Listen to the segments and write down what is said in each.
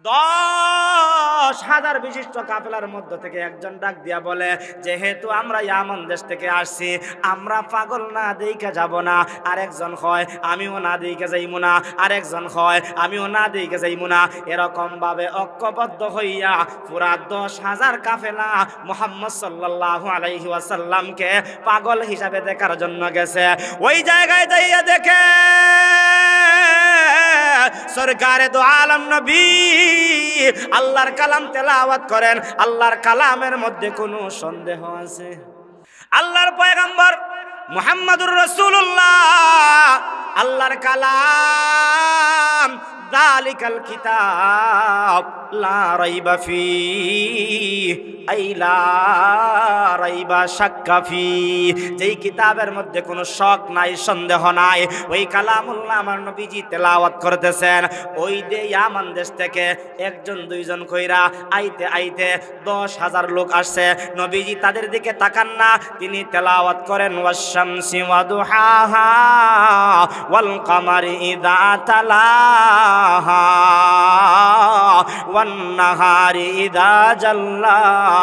10,000 বিশিষ্ট কাফেলার মধ্য থেকে একজন ডাক দিয়া বলে, যেহেতু আমরা ইয়ামান দেশ থেকে আসছি, আমরা পাগল না দেইকা যাব না। আরেকজন হয় আমিও না দেইকা যাইমু না, আরেকজন হয় আমিও না দেইকা যাইমু না। এরকম ভাবে ঐক্যবদ্ধ হইয়া পুরা 10,000 কাফেলা মুহাম্মদ সাল্লাল্লাহু আলাইহি ওয়াসাল্লামকে পাগল হিসাবে দেখার জন্য গেছে। ওই জায়গায় যাইয়া দেখে সরকারে দো আলম নবী আল্লাহর কালাম তেলাওয়াত করেন। আল্লাহর কালামের মধ্যে কোনো সন্দেহ আছে? আল্লাহর পয়গম্বর মুহাম্মদুর রাসূলুল্লাহ আল্লাহর কালাম যালিকাল কিতাব লা রাইবা ফি আই লা রাইবা শাক্কা ফি, যেই কিতাবের মধ্যে কোনো শক নাই, সন্দেহ নাই, ওই কালামুল্লাহ আমার নবীজি তেলাওয়াত করতেছেন। ওই দে ইয়ামান দেশ থেকে একজন দুইজন কইরা আইতে আইতে 10,000 লোক আসছে। নবীজি তাদের দিকে তাকান না, তিনি তেলাওয়াত করেন ওয়াশ-শামসি ওয়া দুহাহা ওয়াল কামারি ইযা তালাহা ওয়ান নাহারি ইযা জাল্লাহা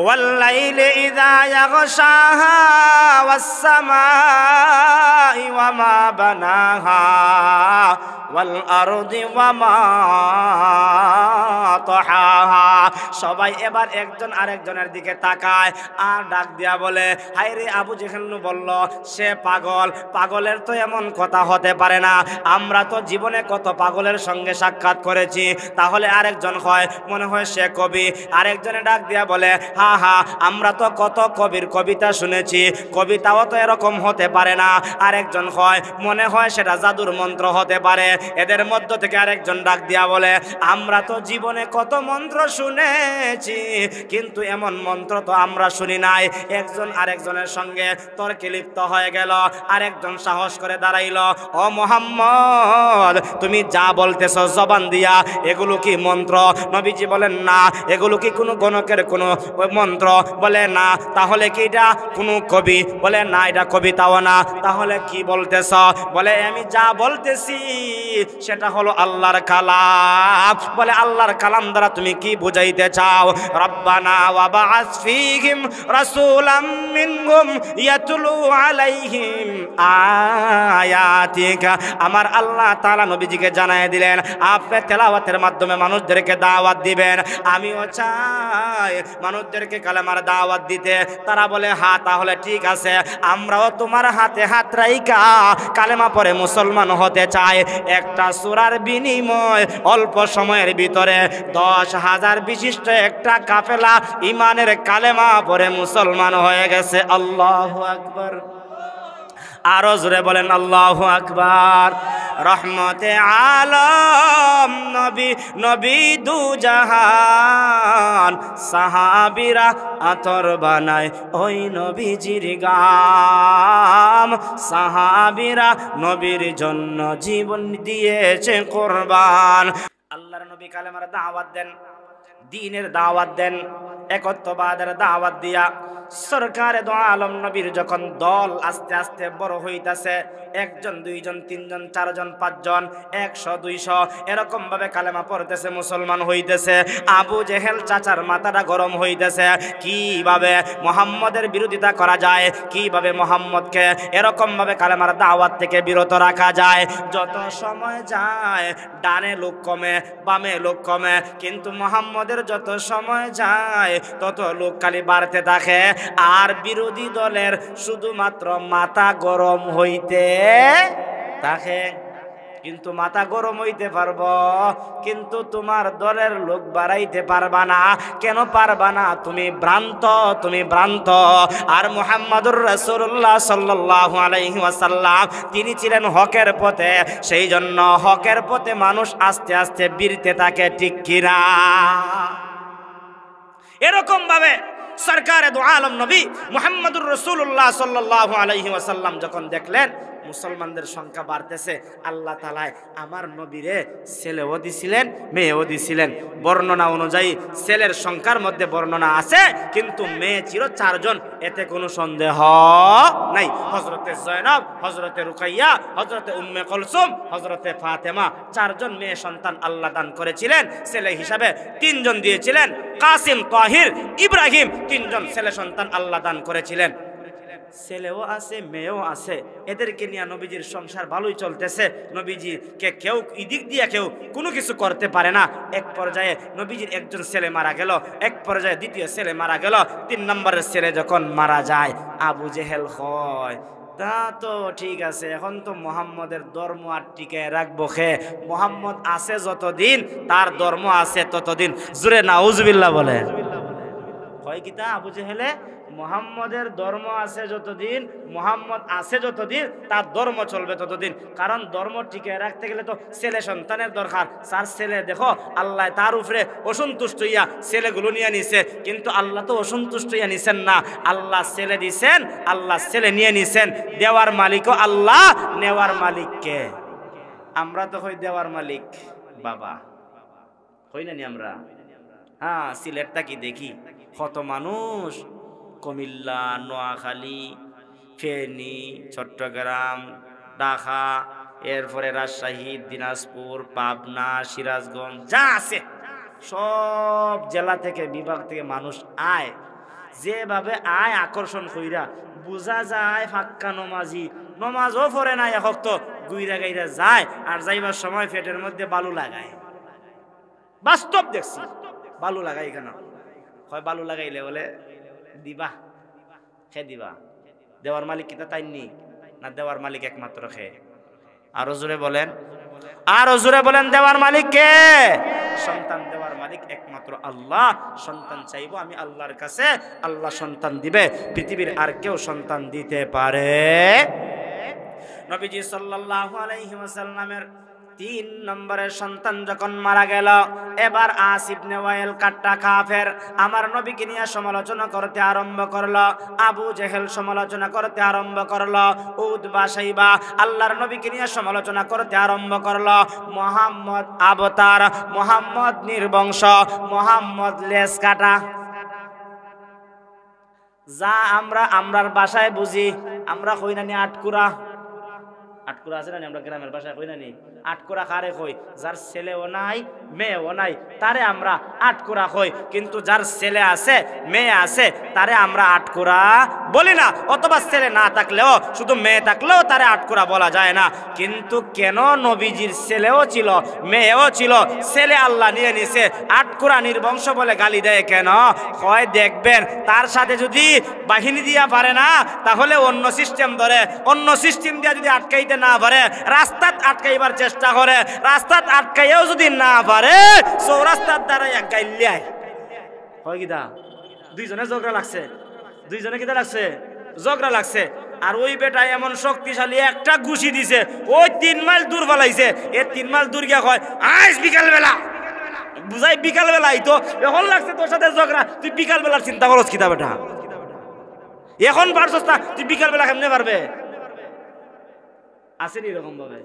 والليل إذا يغشاها والسماء وما بناها والأرض وما طحاها। সবাই এবার একজন আরেকজনের দিকে তাকায় আর ডাক দিয়া বলে, হায় রে, আবু জেহেল বলল সে পাগল। পাগলের তো এমন কথা হতে পারে না, আমরা তো জীবনে কত পাগলের সঙ্গে সাক্ষাৎ করেছি। তাহলে আরেকজন হয়, মনে হয় সে কবি। আরেকজনে ডাক দিয়া বলে, হা হা, আমরা তো কত কবির কবিতা শুনেছি, কবিতাও তো এরকম হতে পারে না। আরেকজন হয়, মনে হয় সেটা জাদুর মন্ত্র হতে পারে। এদের মধ্য থেকে আরেকজন ডাক দিয়া বলে, আমরা তো জীবনে কত মন্ত্র শুনেছি, কিন্তু এমন মন্ত্র তো আমরা শুনি নাই। একজন আরেকজনের সঙ্গে তর্কে লিপ্ত হয়ে গেল। আরেকজন সাহস করে দাঁড়াইল, ও মুহাম্মদ, তুমি যা বলতেছ জবান দিয়া, এগুলো কি মন্ত্র? নবীজি বলেন, না। এগুলো কি কোনো গণকের কোনো মন্ত্র? বলে না। তাহলে কি এটা কোনো কবি? বলে না, এটা কবিতাও না। তাহলে কি বলতেছ? বলে আমি যা বলতেছি সেটা হলো আল্লাহর কালাম। বলে আল্লাহর কালাম দ্বারা তুমি কি বুঝাইতে চাও? রব্বানা ওয়া বা'আস ফীহিম রাসূলাম মিনহুম ইয়াতলু আলাইহিম আয়াতিকা। আমার আল্লাহ তাআলা নবীজিকে জানায় দিলেন, আপনি তেলাওয়াতের মাধ্যমে মানুষদেরকে দাওয়াত দিবেন। আমিও চাই মানুষদেরকে কালেমার দাওয়াত দিতে। তারা বলে, হ্যাঁ, তাহলে ঠিক আছে, আমরাও তোমার হাতে হাত রাইখা কালেমা পড়ে মুসলমান হতে চাই। একটা সূরার বিনিময় অল্প সময়ের ভিতরে 10,000 বিশিষ্ট একটা কাফেলা ইমানের কালেমা পড়ে মুসলমান হয়ে গেছে। আল্লাহু আকবার। আরো জোরে বলেন আল্লাহু আকবার। রহমতে আলম নবী, নবী দু জাহান, সাহাবীরা আতর বানায় ওই নবীজির গাম। সাহাবীরা নবীর জন্য জীবন দিয়েছে কুরবান। আল্লাহর নবী কালেমার দাওয়াত দেন, দ্বীনের দাওয়াত দেন, একত্ববাদের দাওয়াত দিয়া সরকারে দো আলম নবীর যখন দল আস্তে আস্তে বড় হইতাছে, একজন দুইজন তিনজন চারজন পাঁচজন 100 200 এরকম ভাবে কালেমা পড়তেছে, মুসলমান হইতেছে। আবু জেহেল চাচার মাথাটা গরম হইতেছে, কিভাবে মুহাম্মদের বিরোধিতা করা যায়, কিভাবে মুহাম্মদকে এরকম ভাবে কালেমার দাওয়াত থেকে বিরত রাখা যায়। যত সময় যায় ডানে লোক কমে, বামে লোক কমে, কিন্তু মুহাম্মদের যত সময় যায় তত লোক খালি বাড়তে থাকে। আর বিরোধী দলের শুধুমাত্র মাথা গরম হইতে থাকে। কিন্তু মাথা গরম হইতে পারবো, কিন্তু তোমার দলের লোক বাড়াইতে পারবা না। কেন পারবা না? তুমি ভ্রান্ত, তুমি ভ্রান্ত। আর মুহাম্মদুর রাসূলুল্লাহ সাল্লাল্লাহু আলাইহি ওয়াসাল্লাম তিনি ছিলেন হকের পথে, সেই জন্য হকের পথে মানুষ আস্তে আস্তে বিরতে থাকে, ঠিক কিনা? এরকম ভাবে সরকারে দো আলম নবী মুহাম্মদুর রাসূলুল্লাহ সাল্লাল্লাহু আলাইহি ওয়াসাল্লাম যখন দেখলেন মুসলমানদের সংখ্যা বাড়তেছে। আল্লাহ তাআলা আমার নবীরে ছেলেও দিছিলেন, মেয়েও দিছিলেন। বর্ণনা অনুযায়ী ছেলের সংখ্যার মধ্যে বর্ণনা আছে, কিন্তু মেয়ে ছিল 4 জন, এতে কোনো সন্দেহ নাই। হযরতে জয়নব, হযরতে রুকাইয়া, হযরতে উম্মে কুলসুম, হযরতে ফাতেমা, 4 জন মেয়ে সন্তান আল্লাহ দান করেছিলেন। ছেলে হিসাবে 3 জন দিয়েছিলেন, কাসিম, তাহির, ইব্রাহিম, 3 জন ছেলে সন্তান আল্লাহ দান করেছিলেন। ছেলেও আছে, মেয়েও আছে, এদেরকে নিয়ে নবীজির সংসার ভালোই চলতেছে। নবীজিকে কেউ এদিক দিয়ে কেউ কোনো কিছু করতে পারে না। এক পর্যায়ে নবীজির একজন ছেলে মারা গেল, এক পর্যায়ে দ্বিতীয় ছেলে মারা গেল। 3 নম্বরের ছেলে যখন মারা যায়, আবু জেহেল হয় তা তো ঠিক আছে, এখন তো মোহাম্মদের ধর্ম আর টিকে রাখবো খে, মোহাম্মদ আছে যতদিন তার ধর্ম আছে ততদিন। জুরে নাউজুবিল্লাহ বলে হয় কিতা আবু জেহেলে, মোহাম্মদের ধর্ম আছে যতদিন, মোহাম্মদ আছে যতদিন তার ধর্ম চলবে ততদিন। কারণ ধর্ম টিকে রাখতে গেলে তো ছেলে সন্তানের দরকার। তার ছেলে দেখো আল্লাহ তার উপরে অসন্তুষ্ট হইয়া ছেলেগুলো নিয়ে নিছে, কিন্তু আল্লাহ তো অসন্তুষ্ট হইয়া নিছেন না। আল্লাহ ছেলে দিছেন, আল্লাহ ছেলে নিয়ে নিছেন। দেওয়ার মালিকও আল্লাহ, নেওয়ার মালিককে আমরা তো হই দেওয়ার মালিক বাবা, হই না নি আমরা? হ্যাঁ, সিলেটটা কি দেখি কত মানুষ, কুমিল্লা, নোয়াখালী, ফেনী, চট্টগ্রাম, ঢাকা, এরপরে রাজশাহী, দিনাজপুর, পাবনা, সিরাজগঞ্জ যা আছে সব জেলা থেকে, বিভাগ থেকে মানুষ আয়। যেভাবে আয় আকর্ষণ কইরা বোঝা যায় ফাক্কা নমাজি, নমাজও পড়ে না, এক তো গুইরা গাইরা যায়, আর যাইবার সময় পেটের মধ্যে বালু লাগায়। বাস্তব দেখছি, বালু লাগাই কেন হয়? বালু লাগাইলে বলে দিবা, খে দিবা। দেওয়ার মালিক কিতা তাইনি না? দেওয়ার মালিক একমাত্র খে। আরো জোরে বলেন, আরো জোরে বলেন, দেওয়ার মালিক কে? সন্তান দেওয়ার মালিক একমাত্র আল্লাহ। সন্তান চাইবো আমি আল্লাহর কাছে, আল্লাহ সন্তান দিবে। পৃথিবীর আর কেউ সন্তান দিতে পারে? নবীজি সাল্লাল্লাহু আলাইহি ওয়াসাল্লামের 3 নম্বরের সন্তান যখন মারা গেল, এবার আস ইবনে ওয়াইল কাট্টা কাফের আমার নবীকে নিয়ে সমালোচনা করতে আরম্ভ করলো। আবু জেহেল সমালোচনা করতে আরম্ভ করলো। উতবা, শাইবা আল্লাহর নবীকে নিয়ে সমালোচনা করতে আরম্ভ করলো। মুহাম্মদ আবতার, মুহাম্মদ নির্বংশ, মুহাম্মদ লেজ কাটা। যা আমরার ভাষায় বুঝি, আমরা কই না নি আটকুরা। আটকুরা আছে না, আমরা গ্রামের ভাষায় কই না নি আটকুরা। কারে কই? যার ছেলেও নাই, মেয়েও নাই, তারে আমরা আটকুরা কই। কিন্তু যার ছেলে আছে, মেয়ে আছে, তারে আমরা আটকুরা বলি না। অথবা ছেলে না থাকলেও, শুধু মেয়ে থাকলেও তারে আটকুরা বলা যায় না। কিন্তু কেন নবীজির ছেলেও ছিল, মেয়েও ছিল, ছেলে আল্লাহ নিয়ে নিছে, আটকুরা নির্বংশ বলে গালি দেয় কেন? হয় দেখবেন তার সাথে যদি বাহিনী দিয়া পারে না, তাহলে অন্য সিস্টেম ধরে, অন্য সিস্টেম দিয়া যদি আটকাইতে না পারে, রাস্তাত আটকাইবার চেষ্টা করে, রাস্তাত আটকাইও যদি না পারে, চৌরাস্তার দ্বারা এক গাইলিয়ায় হয় কিনা। দুইজনে ঝগড়া লাগছে, দুইজনে কিটা লাগছে, ঝগড়া লাগছে। আর ওই বেটা এমন শক্তিশালী একটা ঘুষি দিছে, ওই 3 মাইল দূর ফেলাইছে। এ 3 মাইল দূর গিয়া কয় আজ বিকাল বেলা, বুঝাই বিকাল বেলাই তো এখন লাগছে তোর সাথে ঝগড়া, তুই বিকাল বেলার চিন্তা করছ কিতা বেটা? এখন পারছস না, তুই বিকাল বেলা কেমনে পারবে? আসেনি এরকম ভাবে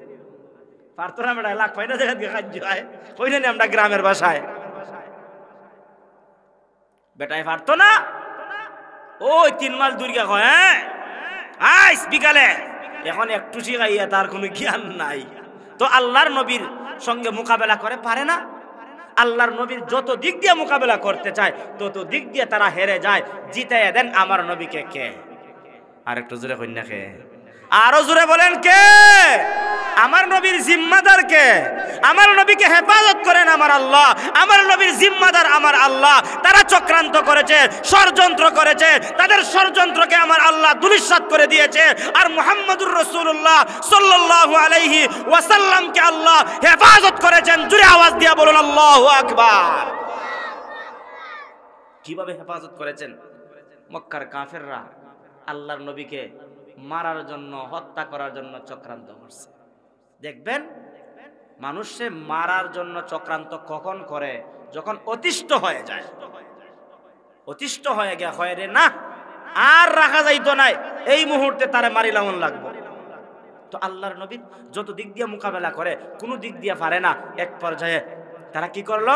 পারতো না বেটা, লাখ পাই না জায়গা দিয়ে খাদ্য হয়, কই না আমরা গ্রামের ভাষায় বেটাই পারতো না। ওই 3 মাইল দূর গিয়া কয় হ্যাঁ আইস বিকালে, এখন একটু শিখাইয়া তার কোনো জ্ঞান নাই। তো আল্লাহর নবীর সঙ্গে মোকাবেলা করে পারে না। আল্লাহর নবীর যত দিক দিয়ে মোকাবেলা করতে চায়, তত দিক দিয়ে তারা হেরে যায়। জিতাইয়া দেন আমার নবীকে কে? আর একটু জোরে কন্যা কে? আরো জোরে বলেন কে? আমার নবীর জিম্মাদার কে? আমার নবীকে হেফাজত করেন আমার আল্লাহ, আমার নবীর জিম্মাদার আমার আল্লাহ। তারা চক্রান্ত করেছে, ষড়যন্ত্র করেছে, তাদের ষড়যন্ত্রকে আমার আল্লাহ ধূলিসাৎ করে দিয়েছে। আর মুহাম্মদুর রাসূলুল্লাহ সাল্লাল্লাহু আলাইহি ওয়াসাল্লামকে আল্লাহ হেফাজত করেছেন। জোরে আওয়াজ দিয়া বলুন আল্লাহু আকবার। কিভাবে হেফাজত করেছেন? মক্কার কাফেররা আল্লাহর নবীকে মারার জন্য, হত্যা করার জন্য চক্রান্ত করছে। দেখবেন মানুষে মারার জন্য চক্রান্ত কখন করে? যখন অতিষ্ঠ হয়ে যায়। অতিষ্ঠ হয়ে গিয়া হয় রে না আর রাখা যাইতো নাই, এই মুহূর্তে তারে মারিলামন লাগবে। তো আল্লাহর নবী যত দিক দিয়ে মোকাবেলা করে কোনো দিক দিয়ে পারে না। এক পর্যায়ে তারা কি করলো,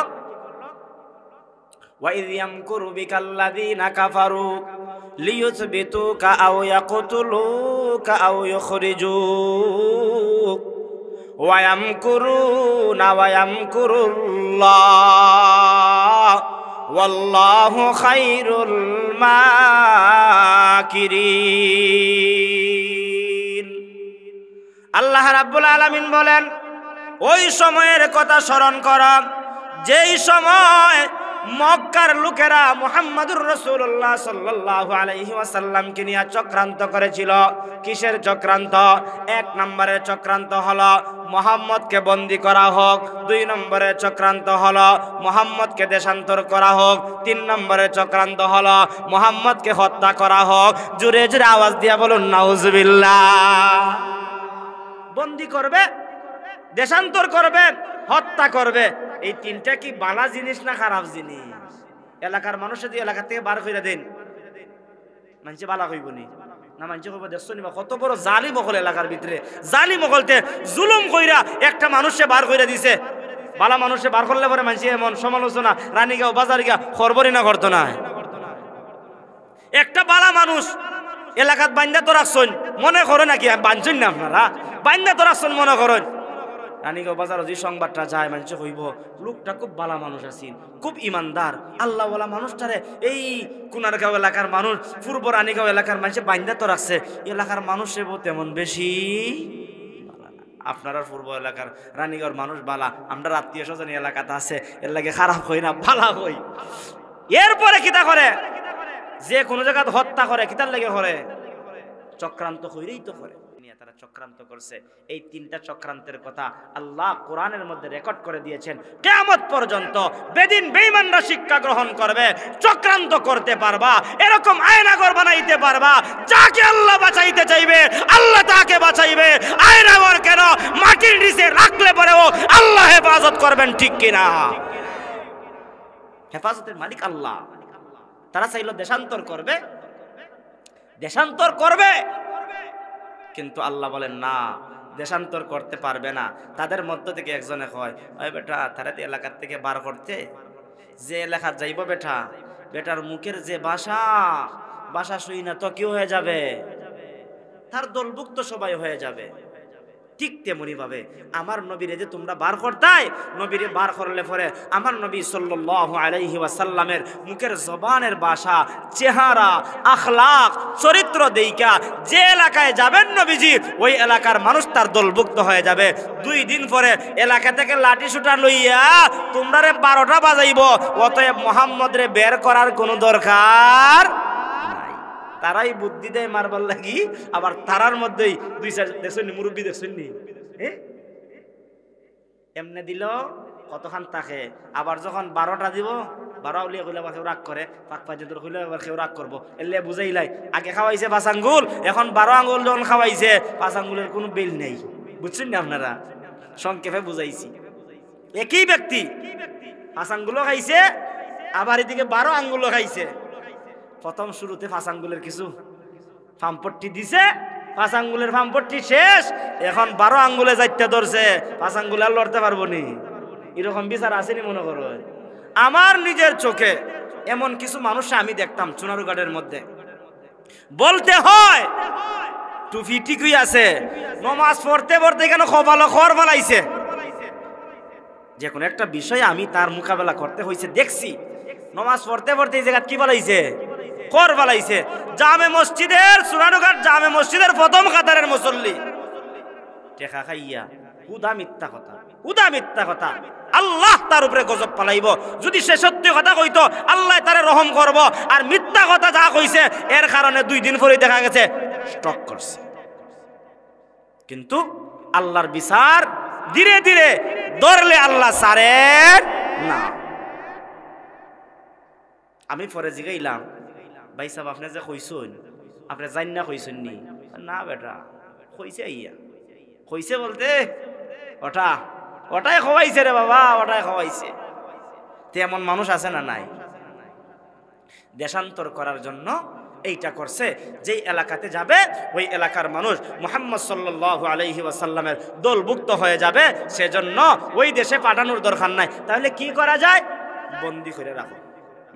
ওয়াইয ইয়ামকুরু বিকাল্লাযীনা কাফারু লিয়ুসবিতুকা আও ইয়াকতুলুকা আও ইউখরিজুক ওয়া ইয়ামকুরুনা ওয়া ইয়ামকুরুল্লাহ ওয়াল্লাহু খায়রুল মাকিরিন। আল্লাহ রাব্বুল আলামিন বলেন, ওই সময়ের কথা স্মরণ করো যেই সময় মক্কার লোকেরা মুহাম্মদুর রাসূলুল্লাহ সাল্লাল্লাহু আলাইহি ওয়াসাল্লামকে নিয়ে চক্রান্ত করেছিল। কিসের চক্রান্ত? এক নম্বরের চক্রান্ত হলো মুহাম্মদকে বন্দী করা হোক, দুই নম্বরের চক্রান্ত হলো মুহাম্মদকে দেশান্তর করা হোক, তিন নম্বরের চক্রান্ত হলো মুহাম্মদকে হত্যা করা হোক। জোরে জোরে আওয়াজ দিয়া বলুন নাউজুবিল্লাহ। বন্দী করবে, দেশান্তর করবে, হত্যা করবে। এই তিনটা কি বালা জিনিস না খারাপ জিনিস? এলাকার মানুষ যদি এলাকা থেকে বার করে দেন, মানুষে বালা কইব নি? না মানুষে কইব দেখছো নি কত বড় জালিম মহল এলাকার ভিতরে, জালিম মহলতে জুলুম কইরা একটা মানুষে বার করে দিছে। বালা মানুষে বার করলে পরে মানুষে এমন সমালোচনা রানীগাঁও বাজারিগা খরবরি না করতো না। একটা বালা মানুষ এলাকাত বান্দা তো রাখছেন মনে করো নাকি বাঞ্চন না আপনারা, বান্দা তো রাখছেন মনে করেন। রানীগাঁও বাজার যে সংবাদটা যায় মানুষ কইব লোকটা খুব ভালো মানুষ আছেন, খুব ইমানদার, আল্লাহওয়ালা মানুষটারে এই কুনারগাঁও এলাকার মানুষ, পূর্ব রানীগাঁও এলাকার মানুষে বান্দা তো রাখছে, এলাকার মানুষের তেমন বেশি। আপনারা পূর্ব এলাকার রানীগাঁওর মানুষ বালা, আমরা আত্মীয় স্বজন এলাকাতে আছে, এর লাগে খারাপ হই না, ভালা হই। এরপরে কিতা করে, যে কোনো জায়গাতে হত্যা করে, কিতার লাগে করে চক্রান্ত কইরেই তো করে। তারা চক্রান্ত করছে। এই তিনটা চক্রান্তের কথা আল্লাহ কোরআনের মধ্যে রেকর্ড করে দিয়েছেন। কিয়ামত পর্যন্ত বেদিন বেঈমানরা শিক্ষা গ্রহণ করবে, চক্রান্ত করতে পারবা, এরকম আয়নাঘর বানাইতে পারবা, যাকে আল্লাহ বাঁচাইতে চাইবে আল্লাহ তাকে বাঁচাইবে। আয়নাঘর কেন, মাটির নিচে রাখলে পরেও আল্লাহ হেফাজত করবেন, ঠিক কিনা? হেফাজতের মালিক আল্লাহ। তারা চাইলো দেশান্তর করবে, দেশান্তর করবে, কিন্তু আল্লাহ বলেন না, দেশান্তর করতে পারবে না। তাদের মধ্য থেকে একজনে কয়, ওই বেটা তারা এলাকার থেকে বার করতে, যে এলাকা যাইব বেটা, বেটার মুখের যে ভাষা শুই না তো কি হয়ে যাবে, তার দলভুক্ত সবাই হয়ে যাবে। ঠিক তেমনি ভাবে আমার নবীরে যে তোমরা বার করতাই, নবীরে বার করলে পরে আমার নবী সাল্লাল্লাহু আলাইহি ওয়াসাল্লামের মুখের জবানের ভাষা, চেহারা, আখলাক, চরিত্র দেইকা যে এলাকায় যাবেন নবীজি, ওই এলাকার মানুষ তার দলভুক্ত হয়ে যাবে। 2 দিন পরে এলাকা থেকে লাঠি সুটা লইয়া তোমরারে 12টা বাজাইব। অতএব মুহাম্মদরে বের করার কোনো দরকার নাই। তারাই বুদ্ধি দেয় মারবার লাগি, আবার তারার মধ্যেই 2-4 দেখছেন মুরব্বী দেখছেন নি, এমনি দিল কতখান থাকে। আবার যখন 12টা দিব, 12 উলিয়া কইলে কেউ রাগ করে, পাক পাঁচ কইলে আবার কেউ রাগ করবো, এলে বুঝাইলাই। আগে খাওয়াইছে 5 আঙ্গুল, এখন 12 আঙ্গুল যখন খাওয়াইছে 5 আঙ্গুলের কোনো বিল নেই। বুঝছেন না আপনারা? সংক্ষেপে বুঝাইছি। একই ব্যক্তি 5 আঙ্গুলও খাইছে, আবার এদিকে 12 আঙ্গুলও খাইছে। প্রথম শুরুতে 5 আঙ্গুলের কিছু ফামপট্টি দিছে, 5 আঙ্গুলের ফামপট্টি শেষ, এখন 12 আঙ্গুলে যাইতে ধরছে, 5 আঙ্গুলে আর লড়তে পারবো নি। এরকম বিচার আসেনি মনে করো? আমার নিজের চোখে এমন কিছু মানুষ আমি দেখতাম চুনারুঘাটের মধ্যে, বলতে হয় টুপি ঠিকই আছে, নমাজ পড়তে পড়তে কেন কপালে খড় ফলাইছে। যে কোনো একটা বিষয়ে আমি তার মোকাবেলা করতে হয়েছে, দেখছি নমাজ পড়তে পড়তে এই জায়গা কি বলাইছে, খড় ফলাইছে। জামে মসজিদের, চুনারুঘাট জামে মসজিদের প্রথম কাতারের মুসল্লি, টেকা খাইয়া উদা মিথ্যা কথা, উদা মিথ্যা কথা। আল্লাহ তার উপরে গজব পালাইব। যদি সে সত্যি কথা কইতো আল্লাহ তারে রহম করব, আর মিথ্যা কথা যা কইছে এর কারণে 2 দিন পরে দেখা গেছে স্টক করছে। কিন্তু আল্লাহর বিচার ধীরে ধীরে ধরলে আল্লাহ ছাড়েন না। আমি পরে জিগাইলাম, ভাই সাহেব আপনি যে কইছেন, আপনি জান না কইছেন নি? না বেটা কইছে, ইয়া কইছে বলতে ওটাই খাওয়াইছে রে বাবা, ওটাই খাওয়াইছে। তেমন মানুষ আছে না নাই? দেশান্তর করার জন্য এইটা করছে। যেই এলাকাতে যাবে ওই এলাকার মানুষ মুহাম্মদ সাল্লাল্লাহু আলাইহি ওয়াসাল্লামের দলভুক্ত হয়ে যাবে, সেজন্য ওই দেশে পাঠানোর দরকার নাই। তাহলে কি করা যায়? বন্দি করে রাখো।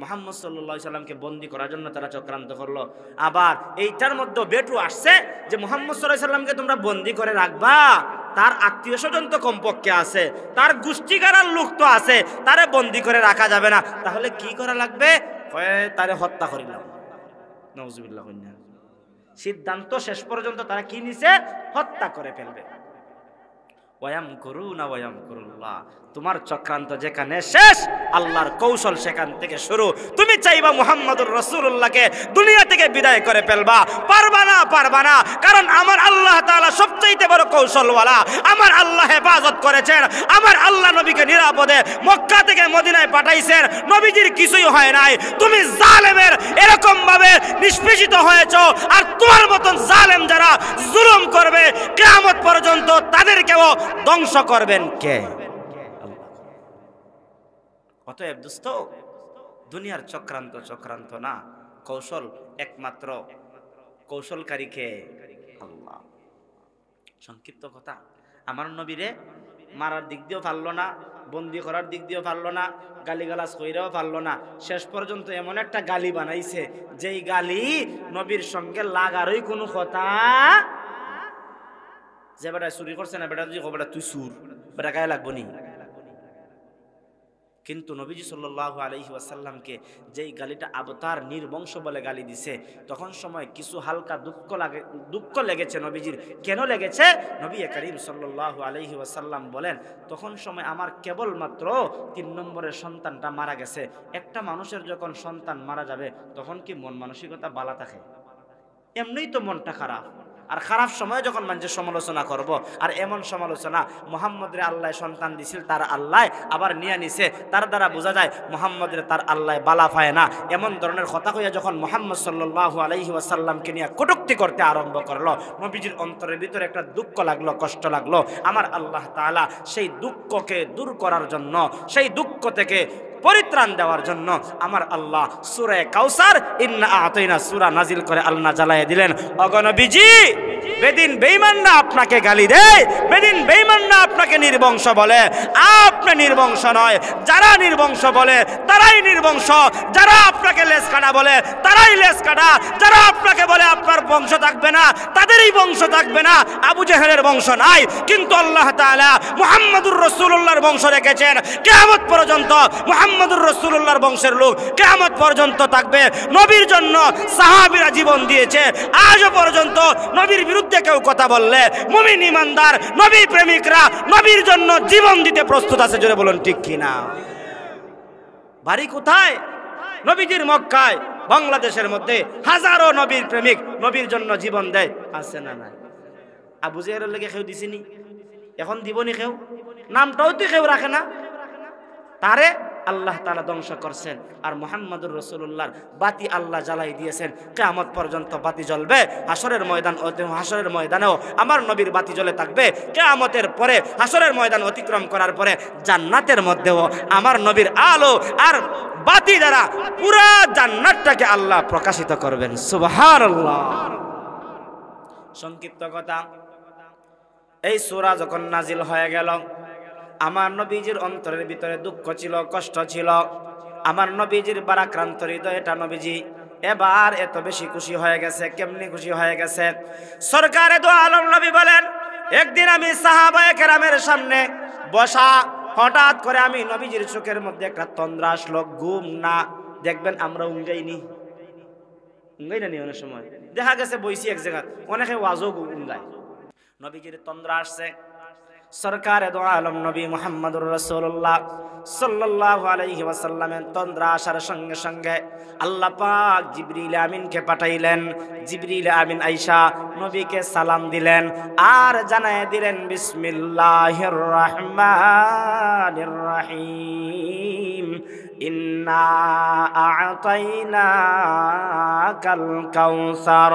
মুহাম্মদ সাল্লাল্লাহু আলাইহি সাল্লামকে বন্দি করার জন্য তারা চক্রান্ত করলো। আবার এইটার মধ্যে বেটু আসছে যে মুহাম্মদ সাল্লাল্লাহু আলাইহি সাল্লামকে তোমরা বন্দি করে রাখবা, তার আত্মীয় স্বজন তো কমপক্ষে আছে, তার গোষ্ঠীকারার লোক তো আছে, তারে বন্দি করে রাখা যাবে না। তাহলে কি করা লাগবে? তারে হত্যা করিলাম। নাউজুবিল্লাহ। সিদ্ধান্ত শেষ পর্যন্ত তারা কি নিছে? হত্যা করে ফেলবে। ওয়ায়ামকুরুনা ওয়ায়ামকুরুল্লাহ। তোমার চক্রান্ত যেখানে শেষ, আল্লাহর কৌশল সেখান থেকে শুরু। তুমি চাইবা মুহাম্মদুর রাসূলুল্লাহকে দুনিয়া থেকে বিদায় করে ফেলবা, পারবা না, পারবা না। কারণ আমার আল্লাহ তাআলা সবচেয়ে বড় কৌশলওয়ালা। আমার আল্লাহ হেফাজত করেছেন, আমার আল্লাহ নবীকে নিরাপদে মক্কা থেকে মদিনায় পাঠাইছেন, নবীজির কিছুই হয় নাই। তুমি জালেমের এরকম ভাবে নিষ্পেষিত হয়েছো, আর তোমার মতন জালেম যারা জুলুম করবে কিয়ামত পর্যন্ত তাদেরকেও ধ্বংস করবেন কে? অতএব দোস্ত, দুনিয়ার চক্রান্ত না, কৌশল একমাত্র কৌশলকারী কে? আল্লাহ। সংক্ষিপ্ত কথা, আমার নবীরে মারার দিক দিয়েও পারলো না, বন্দি করার দিক দিয়েও পারলো না, গালিগালাজ কইরাও পারলো না। শেষ পর্যন্ত এমন একটা গালি বানাইছে যেই গালি নবীর সঙ্গে লাগারই কোনো কথা। যে বেটা চুরি করছে না, বেটা যদি বেটা তুই সুর, বেটা গায়ে লাগবো নি। কিন্তু নবীজি সাল্লাল্লাহু আলাইহি ওয়াসাল্লামকে যেই গালিটা আবতার নির্বংশ বলে গালি দিছে, তখন সময় কিছু হালকা দুঃখ লেগেছে নবীজির। কেন লেগেছে? নবী করিম সাল্লাল্লাহু আলাইহি ওয়াসাল্লাম বলেন, তখন সময় আমার কেবলমাত্র 3 নম্বরের সন্তানটা মারা গেছে। একটা মানুষের যখন সন্তান মারা যাবে তখন কি মন মানসিকতা ভালো থাকে? এমনিই তো মনটা খারাপ। আর খারাপ সময় যখন মানুষের সমালোচনা করব, আর এমন সমালোচনা মুহাম্মদের আল্লাহ সন্তান দিছিল, তার আল্লাহ আবার নিয়ে নিছে, তার দ্বারা বোঝা যায় মুহাম্মদের তার আল্লাহ বালা পায় না। এমন ধরনের কথা কইয়া যখন মুহাম্মদ সাল্লাল্লাহু আলাইহি ওয়াসাল্লামকে নিয়ে কটূক্তি করতে আরম্ভ করলো, নবীজির অন্তরের ভিতরে একটা দুঃখ লাগলো, কষ্ট লাগলো। আমার আল্লাহ তাআলা সেই দুঃখকে দূর করার জন্য, সেই দুঃখ থেকে পরিত্রাণ দেওয়ার জন্য আমার আল্লাহ সূরা কাউসার ইন্না আতাইনা সূরা নাজিল করে আল্লাহ জ্বালায় দিলেন। ওগো নবীজি, বেদিন বেঈমানরা আপনাকে গালি দেয়, বেদিন বেঈমানরা আপনাকে নির্বংশ বলে, আপনি নির্বংশ নয়। যারা নির্বংশ বলে তারাই নির্বংশ, যারা আপনাকে লেজ কাটা বলে তারাই লেজ কাটা, যারা আপনাকে বলে আপনার বংশ থাকবে না তাদেরই বংশ থাকবে না। আবু জেহেলের বংশ নাই, কিন্তু আল্লাহ তাআলা মুহাম্মদুর রাসূলুল্লাহর বংশ রেখেছেন। কিয়ামত পর্যন্ত মুহাম্মদুর রাসূলুল্লাহর বংশের লোক কিয়ামত পর্যন্ত থাকবে। নবীর জন্য সাহাবীরা জীবন দিয়েছে, আজও পর্যন্ত নবীর বিরুদ্ধে কেউ কথা বললে মুমিন ইমানদার নবী প্রেমিকরা নবীর জন্য জীবন দিতে প্রস্তুত আছে। জোরে বলুন ঠিক কিনা? বাড়ি কোথায়? নবীজির মক্কায়। বাংলাদেশের মধ্যে হাজারো নবীর প্রেমিক নবীর জন্য জীবন দেয়, আছে না নাই? আবু জেহেলের লেগে কেউ দিছিনি, এখন দিবনি কেউ? নামটাও তো কেউ রাখে না। তারে আল্লাহ তাআলা ধ্বংস করছেন, আর মুহাম্মদুর রাসূলুল্লাহর বাতি আল্লাহ জ্বালাই দিয়েছেন। কিয়ামত পর্যন্ত বাতি জ্বলবে। হাসরের ময়দানেও আমার নবীর বাতি জ্বলে থাকবে। কিয়ামতের পরে হাসরের ময়দান অতিক্রম করার পরে জান্নাতের মধ্যেও আমার নবীর আলো আর বাতি দ্বারা পুরা জান্নাতটাকে আল্লাহ প্রকাশিত করবেন। সুবহানাল্লাহ। সংক্ষিপ্ত কথা, এই সূরা যখন নাজিল হয়ে গেল, আমার নবীজির অন্তরের ভিতরে দুঃখ ছিল, কষ্ট ছিল। আমার নবীজির বারাক্রান্ত হৃদয়টা নবীজি এবার এত বেশি খুশি হয়ে গেছে। কেমনি খুশি হয়ে গেছে? সরকারে দো আলম নবী বলেন, একদিন আমি সাহাবায়ে কেরামের সামনে বসা, হঠাৎ করে আমি নবীজির চোখের মধ্যে একটা তন্দ্রা আসলো। ঘুম না, দেখবেন আমরা উঙ্গাই না নি, অনেক সময় দেখা গেছে বইছি এক জায়গা, অনেকে ওয়াজও উঙ্গায়। নবীজির তন্দ্রা আসছে। সরকারে দো আলম নবী মুহাম্মদুর রাসূলুল্লাহ সাল্লাল্লাহু আলাইহি ওয়াসাল্লামের তন্দ্রা আসার সঙ্গে সঙ্গে আল্লাহ পাক জিবরিল আমিনকে পাঠাইলেন। জিবরিল আমিন আয়েশা নবীকে সালাম দিলেন আর জানায় দিলেন, বিসমিল্লাহির রহমানির রহিম, ইন্না আ'তাইনাকাল কাউসার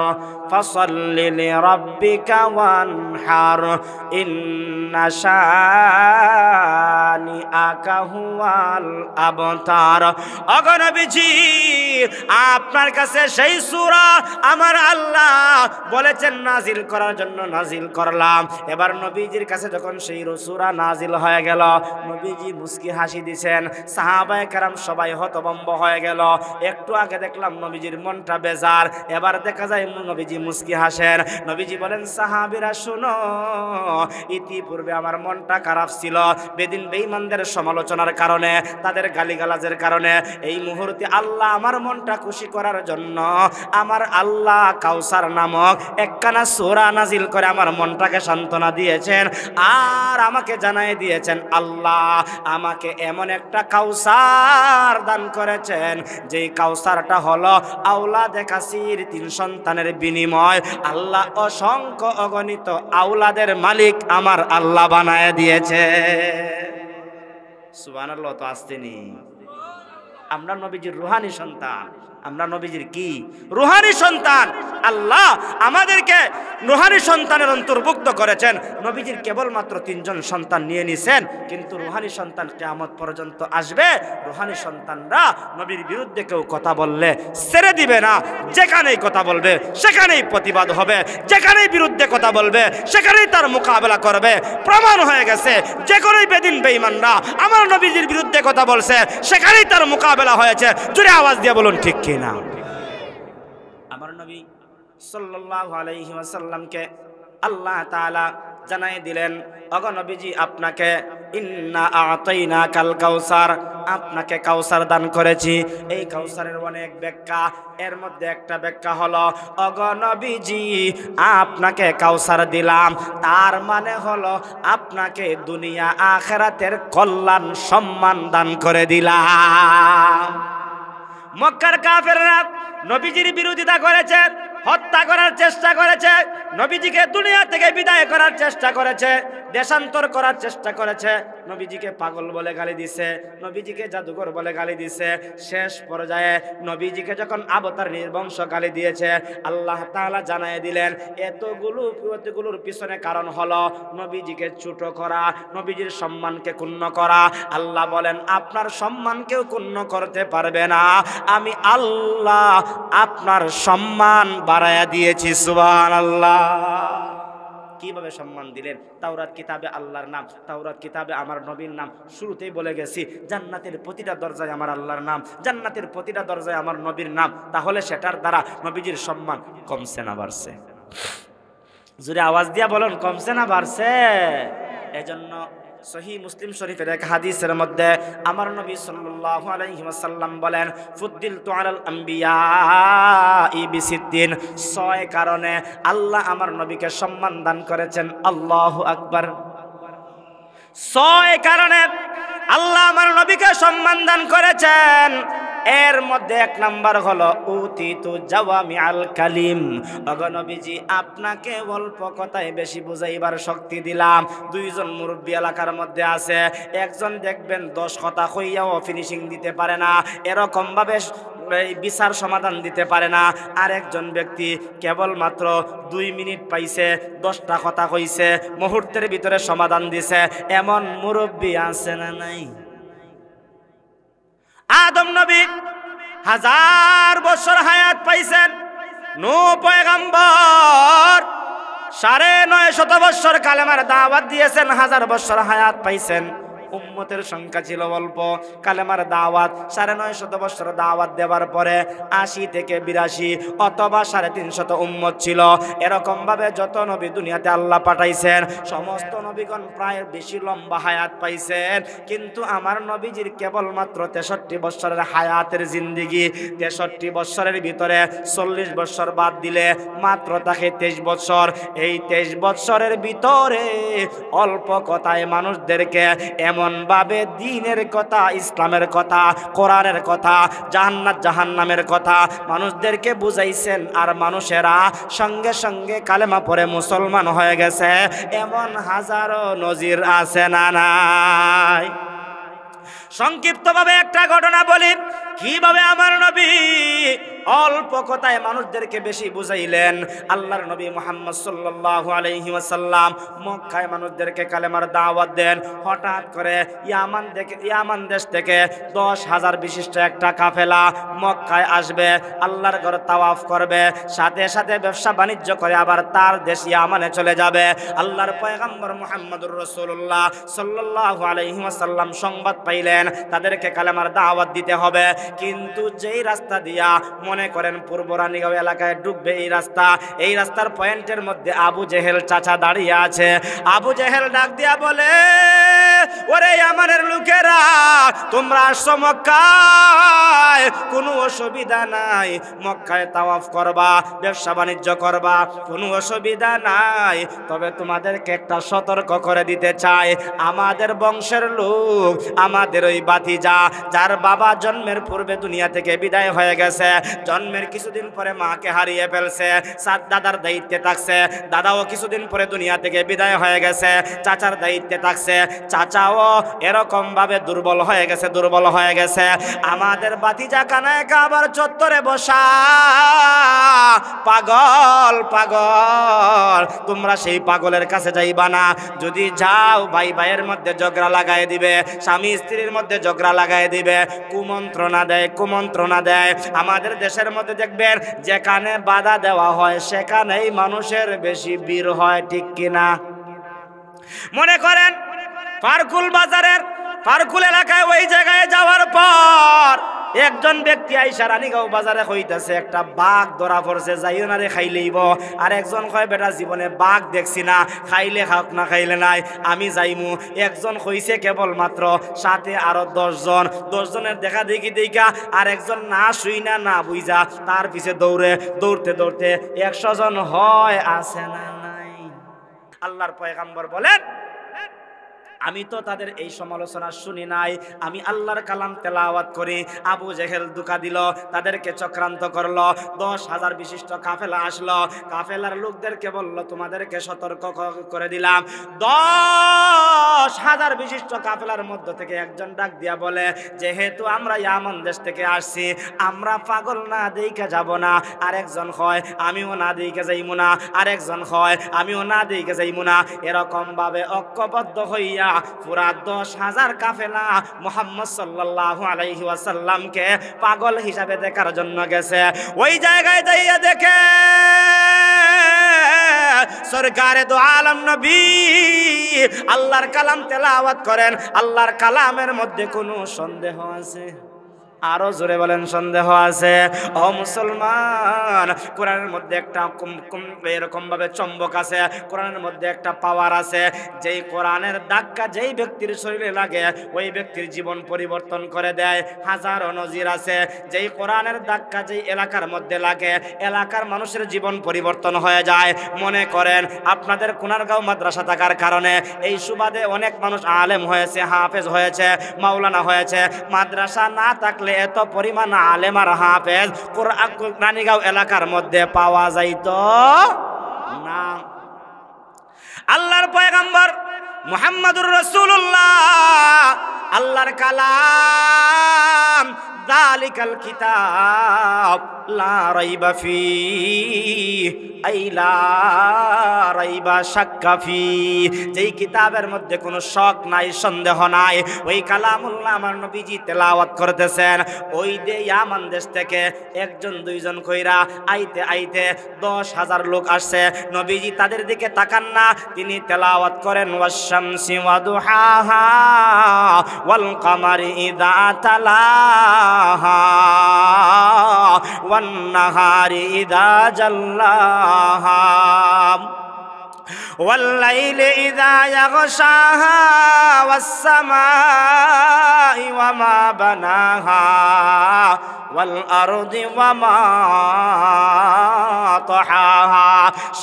ফাসাল্লি লিরাব্বিকা ওয়ানহার ইন্না শানিআকা হুয়াল আবতার। ওগো নবীজি, আপনার কাছে সেই সূরা আমার আল্লাহ বলেছেন নাজিল করার জন্য নাজিল করলাম। এবার নবীজির কাছে যখন সেই সূরা নাজিল হয়ে গেল, নবীজি মুস্কি হাসি দিছেন, সাহাবায়ে কেরাম সবাই হতভম্ব হয়ে গেল। একটু আগে দেখলাম নবীজির মনটা বেজার, এবার দেখা যায় নবীজি মুস্কি হাসেন। নবীজি বলেন, সাহাবীরা শুনো, ইতিপূর্বে আমার মনটা খারাপ ছিল বেদিন বেঈমানদের সমালোচনার কারণে, তাদের গালিগালাজের কারণে। এই মুহূর্তে আল্লাহ আমার মনটা খুশি করার জন্য আমার আল্লাহ কাউসার নামক একখানা সূরা নাজিল করে আমার মনটাকে সান্ত্বনা দিয়েছেন। আর আমাকে জানাই দিয়েছেন আল্লাহ আমাকে এমন একটা কাউসার দান করেছেন, যেই কাউসারটা হলো আওলাদে কাসির, 3 সন্তানের বিনিময় আল্লাহ অসংখ্য অগণিত আওলাদের মালিক আমার আল্লাহ বানায় দিয়েছে। সুবহানাল্লাহ। তো আসতেনি আমরা নবীজির রুহানি সন্তান, আমরা নবীজির কি রুহানি সন্তান। আল্লাহ আমাদেরকে রুহানি সন্তানের অন্তর্ভুক্ত করেছেন। নবীজির কেবলমাত্র 3 জন সন্তান নিয়ে নিছেন, কিন্তু রুহানি সন্তান কিয়ামত পর্যন্ত আসবে। রুহানি সন্তানরা নবীর বিরুদ্ধে কেউ কথা বললে ছেড়ে দিবে না, যেখানেই কথা বলবে সেখানেই প্রতিবাদ হবে, যেখানেই বিরুদ্ধে কথা বলবে সেখানেই তার মোকাবেলা করবে। প্রমাণ হয়ে গেছে যে কোনোই বেদিন বেঈমানরা আমার নবীজির বিরুদ্ধে কথা বলছে, সেখানেই তার মোকাবেলা হয়েছে। জোরে আওয়াজ দিয়ে বলুন ঠিক কিনা। আমার নবী সাল্লাল্লাহু আলাইহি ওয়াসাল্লামকে আল্লাহ তাআলা জানাই দিলেন, ওগো নবীজি আপনাকে ইন্না আ'তাইনাকাল কাউসার, আপনাকে কাউসার দান করেছি। এই কাউসারের অনেক ব্যাখ্যা, এর মধ্যে একটা ব্যাখ্যা হলো, ওগো নবীজি আপনাকে কাউসার দিলাম, তার মানে হলো আপনাকে দুনিয়া আখিরাতের কল্যাণ সম্মান দান করে দিলাম। মক্কার কাফেররা নবীজির বিরোধিতা করেছে, হত্যা করার চেষ্টা করেছে, নবীজিকে দুনিয়া থেকে বিদায় করার চেষ্টা করেছে, দেশান্তর করার চেষ্টা করেছে, নবীজিকে পাগল বলে গালি দিছে, নবীজিকে জাদুকর বলে গালি দিছে। শেষ পর্যায়ে নবীজিকে যখন আবতার নির্বংশ গালি দিয়েছে, আল্লাহ তাআলা জানায় দিলেন এতগুলোর পিছনে কারণ হলো নবীজিকে ছোট করা, নবীজির সম্মানকে ক্ষুণ্ণ করা। আল্লাহ বলেন আপনার সম্মানকেও ক্ষুণ্ণ করতে পারবে না, আমি আল্লাহ আপনার সম্মান বাড়ায়া দিয়েছি। সুবহানাল্লাহ। কিভাবে সম্মান দিলেন? তাওরাত কিতাবে আল্লাহর নাম, তাওরাত কিতাবে আমার নবীর নাম। শুরুতেই বলে গেছি জান্নাতের প্রতিটা দরজায় আমার আল্লাহর নাম, জান্নাতের প্রতিটা দরজায় আমার নবীর নাম। তাহলে সেটার দ্বারা নবীজির সম্মান কমছে না বাড়ছে? জোরে আওয়াজ দিয়া বলুন, কমছে না বাড়ছে? এজন্য সহিহ মুসলিম শরীফের এক হাদিসের মধ্যে আমার নবী সাল্লাল্লাহু আলাইহি ওয়াসাল্লাম বলেন, ফুদ্দিলতু আলাল আম্বিয়াই বিসিদ্দিন, 6 কারণে আল্লাহ আমার নবীকে সম্মান দান করেছেন। আল্লাহু আকবার। 6 কারণে আল্লাহ আমার নবীকে সম্মান দান করেছেন। এর মধ্যে 1 নাম্বার হলো উতিতু জাওয়ামিআল কালিম। ওগো নবীজি আপনাকে অল্প কথায় বেশি বুঝাইবার শক্তি দিলাম। 2 জন মুরব্বী এলাকার মধ্যে আছে, একজন দেখবেন 10 কথা কইয়াও ফিনিশিং দিতে পারে না, এরকম ভাবে বিচার সমাধান দিতে পারে না। আর একজন ব্যক্তি কেবলমাত্র 2 মিনিট পাইছে, 10টা কথা কইছে, মুহূর্তের ভিতরে সমাধান দিছে। এমন মুরব্বী আছে না নাই? আদম নবী 1000 বছর হায়াত পাইছেন, নূহ পয়গম্বর 950 বছর কালেমার দাওয়াত দিয়েছেন, 1000 বছর হায়াত পাইছেন। উম্মতের সংখ্যা ছিল অল্প, কালেমার দাওয়াত 950 বছর দাওয়াত দেওয়ার পরে 80 থেকে 82 অথবা 350 উম্মত ছিল। এরকম ভাবে যত নবী দুনিয়াতে আল্লাহ পাঠাইছেন সমস্ত নবীগণ প্রায় বেশি লম্বা হায়াত পাইছেন, কিন্তু আমার নবীজির কেবলমাত্র 63 বছরের হায়াতের জিন্দেগি। 63 বছরের ভিতরে 40 বছর বাদ দিলে মাত্র তাকে 23 বছর। এই 23 বছরের ভিতরে অল্প কথায় মানুষদেরকে এমন ভাবে দ্বীনের কথা, ইসলামের কথা, কোরআনের কথা, জান্নাত জাহান্নামের কথা মানুষদেরকে বুঝাইছেন। আর মানুষেরা সঙ্গে সঙ্গে কালেমা পড়ে মুসলমান হয়ে গেছে। এমন হাজারো নজির আছে না নাই? সংক্ষিপ্তভাবে একটা ঘটনা বলি, কিভাবে আমার নবী অল্প কথায় মানুষদেরকে বেশি বুঝাইলেন। আল্লাহর নবী মুহাম্মদ সাল্লাল্লাহু আলাইহি ওয়াসাল্লাম মক্কায় মানুষদেরকে কালেমার দাওয়াত দেন। হঠাৎ করে ইয়ামান দেশ থেকে 10,000 বিশিষ্ট একটা কাফেলা মক্কায় আসবে, আল্লাহর ঘর তাওয়াফ করবে, সাথে সাথে ব্যবসা বাণিজ্য করে আবার তার দেশ ইয়ামানে চলে যাবে। আল্লাহর পয়গম্বর মুহাম্মদুর রাসূলুল্লাহ সাল্লাল্লাহু আলাইহি ওয়াসাল্লাম সংবাদ পাইলেন তাদেরকে কালেমার দাওয়াত দিতে হবে। কিন্তু যেই রাস্তা দিয়া মনে করেন পূর্ব রানীগাঁও এলাকায় ঢুকবে, এই রাস্তার পয়েন্টের মধ্যে আবু জেহেল চাচা দাঁড়িয়ে আছে। আবু জেহেল ডাক দিয়া বলে, ওরে ইয়ামানের লোকেরা, তোমরা আসছো মক্কায়, কোনো অসুবিধা নাই, মক্কায় তাওয়াফ করবা, ব্যবসা বাণিজ্য করবা, কোনো অসুবিধা নাই। তবে তোমাদেরকে একটা সতর্ক করে দিতে চাই, আমাদের বংশের লোক, আমাদের ওই ভাতিজা যার বাবা জন্মের পূর্বে দুনিয়া থেকে বিদায় হয়ে গেছে, জন্মের কিছুদিন পরে মাকে হারিয়ে ফেলছে, সাত দাদার দায়িত্বে থাকছে, দাদাও কিছুদিন পরে দুনিয়া থেকে বিদায় হয়ে গেছে, চাচার দায়িত্বে থাকছে, চাচাও এরকম ভাবে দুর্বল হয়ে গেছে। আমাদের ভাতিজা কানায় কাবার চত্বরে বসা পাগল, তোমরা সেই পাগলের কাছে যাইবা না। যদি যাও ভাই ভাইয়ের মধ্যে ঝগড়া লাগাই দিবে, স্বামী স্ত্রীর মধ্যে ঝগড়া লাগাই দিবে, কুমন্ত্রণা দেয়। আমাদের দেশের মধ্যে দেখবেন যেখানে বাধা দেওয়া হয় সেখানেই মানুষের বেশি ভিড় হয়, ঠিক কিনা? মনে করেন ফারকুল এলাকায় ওই জায়গায় যাওয়ার পর একজন ব্যক্তি আইসা রানীগাঁও বাজারে কইতাছে একটা বাঘ ধরা পড়ছে, যাইও না রে খাইলেইব। আর একজন কয় বেটা জীবনে বাঘ দেখছি না, খাইলে খাওক না খাইলে নাই, আমি যাইমু। একজন কইছে কেবলমাত্র, সাথে আরো 10 জন, 10 জনের দেখা দেখা আর একজন না শুই না বুঝা তার পিছে দৌড়তে 100 জন হয়, আছে না নাই? আল্লাহর পয়গম্বর বলেন, আমি তো তাদের এই সমালোচনা শুনি নাই, আমি আল্লাহর কালাম তেলাওয়াত করি। আবু জেহেল ধোঁকা দিল, তাদেরকে চক্রান্ত করলো, 10,000 বিশিষ্ট কাফেলা আসলো, কাফেলার লোকদেরকে বলল তোমাদেরকে সতর্ক করে দিলাম। 10,000 বিশিষ্ট কাফেলার মধ্য থেকে একজন ডাক দিয়া বলে, যেহেতু আমরা ইয়ামান দেশ থেকে আসছি, আমরা পাগল না দেইকা যাব না। আরেকজন হয় আমিও না দেইকা যাইমু না, আরেকজন হয় আমিও না দেইকা যাইমু না। এরকম ভাবে ঐক্যবদ্ধ হইয়া পুরা 10,000 কাফেলা মুহাম্মদ সাল্লাল্লাহু আলাইহি ওয়াসাল্লামকে পাগল হিসাবে দেখার জন্য গেছে। ওই জায়গায় যাইয়া দেখে সরকারে দো আলম নবী আল্লাহর কালাম তেলাওয়াত করেন। আল্লাহর কালামের মধ্যে কোনো সন্দেহ আছে? আরো জোরে বলেন, সন্দেহ আছে? ও মুসলমান, কোরআনের মধ্যে একটা এরকম ভাবে চম্বক আছে, কোরআনের মধ্যে একটা পাওয়ার আছে, যেই কোরআনের ধাক্কা যেই ব্যক্তির শরীরে লাগে ওই ব্যক্তির জীবন পরিবর্তন করে দেয়। হাজারো নজির আছে, যেই কোরআনের ধাক্কা যেই এলাকার মধ্যে লাগে এলাকার মানুষের জীবন পরিবর্তন হয়ে যায়। মনে করেন আপনাদের কুনারগাঁও মাদ্রাসা থাকার কারণে এই সুবাদে অনেক মানুষ আলেম হয়েছে, হাফেজ হয়েছে, মাওলানা হয়েছে। মাদ্রাসা না থাকলে এত পরিমাণ আলেম আর হাফেজ রানীগাঁও এলাকার মধ্যে পাওয়া যাইতো না। আল্লাহর পয়গম্বর মুহাম্মদুর রাসূলুল্লাহ আল্লাহর কালাম যালিকাল কিতাব লা রাইবা ফি আই লা রাইবা শাক্কা ফি, যেই কিতাবের মধ্যে কোনো শক নাই, সন্দেহ নাই, ওই কালামুল্লাহ আমার নবীজি তেলাওয়াত করতেছেন। ওই দে ইয়ামান দেশ থেকে একজন দুইজন কইরা আইতে 10,000 লোক আসছে। নবীজি তাদের দিকে তাকান না, তিনি তেলাওয়াত করেন ওয়াশ-শামসি ওয়া দুহাহা ওয়াল কামারি ইযা তালাহা ওয়ান নাহারি ইযা জাল্লাহা والليل إذا يغشاها والسماء وما بناها ওয়াল আরদি ওয়া মা তাহাহা।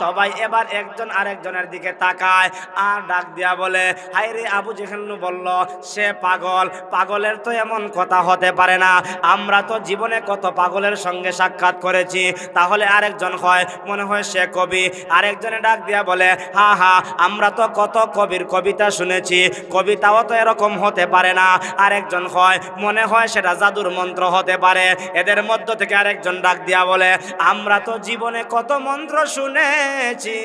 সবাই এবার একজন আরেকজনের দিকে তাকায় আর ডাক দিয়া বলে, হায় রে, আবু জেহেল বলল সে পাগল। পাগলের তো এমন কথা হতে পারে না, আমরা তো জীবনে কত পাগলের সঙ্গে সাক্ষাৎ করেছি। তাহলে আরেকজন হয়, মনে হয় সে কবি। আরেকজনে ডাক দিয়া বলে, হা হা, আমরা তো কত কবির কবিতা শুনেছি, কবিতাও তো এরকম হতে পারে না। আরেকজন হয়, মনে হয় সেটা জাদুর মন্ত্র হতে পারে। এদের মধ্য থেকে আরেকজন ডাক দিয়া বলে, আমরা তো জীবনে কত মন্ত্র শুনেছি,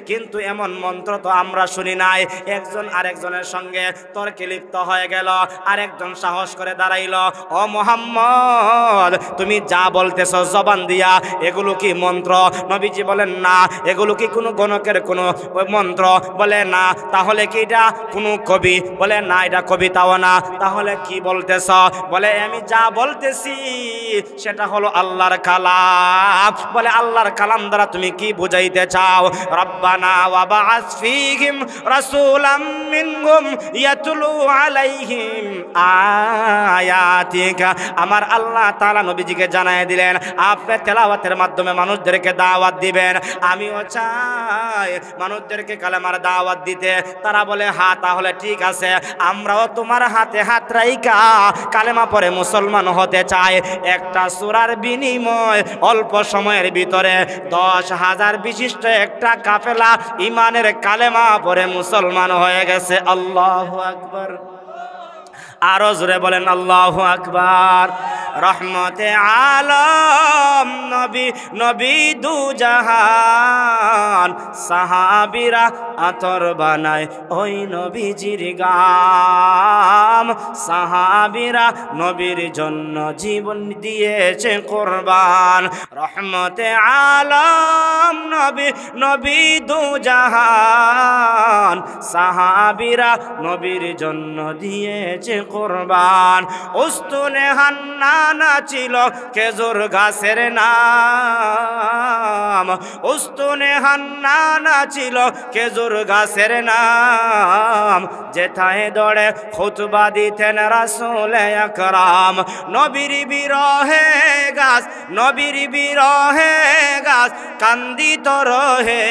কিন্তু এমন মন্ত্র তো আমরা শুনি নাই। একজন আরেকজনের সঙ্গে তর্কে লিপ্ত হয়ে গেল। আরেকজন সাহস করে দাঁড়াইল, ও মুহাম্মদ, তুমি যা বলতেছ জবান দিয়া, এগুলো কি মন্ত্র? নবীজি বলেন, না। এগুলো কি কোনো গণকের কোনো মন্ত্র? বলে না। তাহলে কি এটা কোনো কবি? বলে না, এটা কবিতাও না। তাহলে কি বলতেছ? বলে আমি যা বলতেছি সেটা হলো আল্লাহর কালাম। বলে আল্লাহর কালাম দ্বারা তুমি কি বুঝাইতে চাও? রব্বানা ওয়া বা'আস ফীহিম রাসূলাম মিনহুম ইয়াতলু আলাইহিম আয়াতিকা। আমার আল্লাহ তাআলা নবীজিকে জানায় দিলেন, আপনি তেলাওয়াতের মাধ্যমে মানুষদেরকে দাওয়াত দিবেন। আমিও চাই মানুষদেরকে কালেমার দাওয়াত দিতে। তারা বলে, হ্যাঁ, তাহলে ঠিক আছে, আমরাও তোমার হাতে হাত রাইখা কালেমা পড়ে মুসলমান হতে চাই। একটা সূরার বিনিময় অল্প সময়ের ভিতরে 10,000 বিশিষ্ট একটা কাফেলা ইমানের কালেমা পড়ে মুসলমান হয়ে গেছে। আল্লাহু আকবার। আরো জোরে বলেন আল্লাহু আকবার। রহমতে আলম নবী, নবী দু জাহান, সাহাবীরা আতর বানায় ওই নবীজির গাম। সাহাবীরা নবীর জন্য জীবন দিয়েছে কুরবান। রহমতে আলম নবী, নবী দু জাহান, সাহাবীরা নবীর জন্য দিয়েছে কুরবান। উস্তুনে হান্নানা ছিল খেজুর গাছের নাম। উস্তুনে হান্নানা ছিল খেজুর গাছের নাম। যেথায় দৌড়ে খুতবা দিতেন রাসূল আকরাম। নবীর বিরহে গাছ, নবীর বিরহে গাছ কান্দিত রহে।